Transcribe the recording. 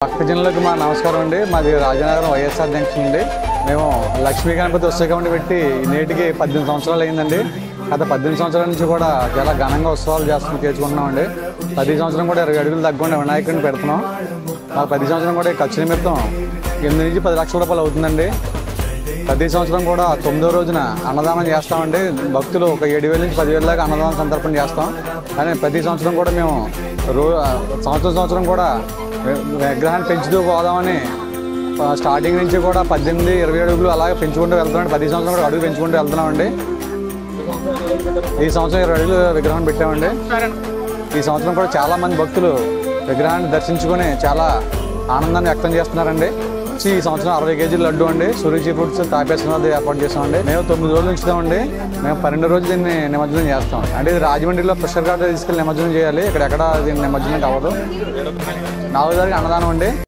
భక్తజనులకు మా నమస్కారం అండి. మాది రాజనగరం వైఎస్ఆర్ జంక్షన్ అండి. మేము లక్ష్మీ గణపతి ఉత్సవ కమిటీ పెట్టి నేటికి 18 సంవత్సరాలు అయిందండి. గత 18 సంవత్సరాల నుంచి కూడా చాలా ఘనంగా ఉత్సవాలు చేసుకుంటున్నామండి. 10 సంవత్సరం కూడా 20 అడుగులు తగ్గకుండా వినాయకుడిని పెడుతున్నాం. మాకు 10 సంవత్సరం కూడా ఖర్చు నిమిత్తం 8 నుంచి 10 లక్షల రూపాయలు అవుతుందండి. 10 సంవత్సరం కూడా 9వ రోజున అన్నదానం చేస్తామండి. భక్తులు ఒక 7,000 నుంచి 10,000 దాకా అన్నదానం సంతర్పణ చేస్తాం. కానీ ప్రతి సంవత్సరం కూడా మేము సంవత్సరం కూడా విగ్రహాన్ని పెంచుతూ పోదామని స్టార్టింగ్ నుంచి కూడా 18, 20 అడుగులు అలాగే పెంచుకుంటూ వెళ్తున్నామండి. 10 సంవత్సరం కూడా అడుగు పెంచుకుంటూ వెళ్తున్నామండి. ఈ సంవత్సరం 20 అడుగులు విగ్రహం పెట్టామండి. ఈ సంవత్సరం కూడా చాలామంది భక్తులు విగ్రహాన్ని దర్శించుకొని చాలా ఆనందాన్ని వ్యక్తం చేస్తున్నారండి. ఈ సంవత్సరం 60 కేజీల లడ్డు అండి సురుచి ఫుడ్స్ తాపేశ్వరనాథ్ ఏర్పాటు చేస్తామండి. మేము 9 రోజులు ఉంచుతామండి. మేము 12 రోజులు దీన్ని నిమజ్జనం చేస్తాం. అంటే ఇది రాజమండ్రిలో ప్రెషర్ కార్డు తీసుకెళ్ళి నిమజ్జనం చేయాలి. ఎక్కడ దీన్ని నిమజ్జనం కావదు. 4వ తారీఖు అన్నదానం అండి.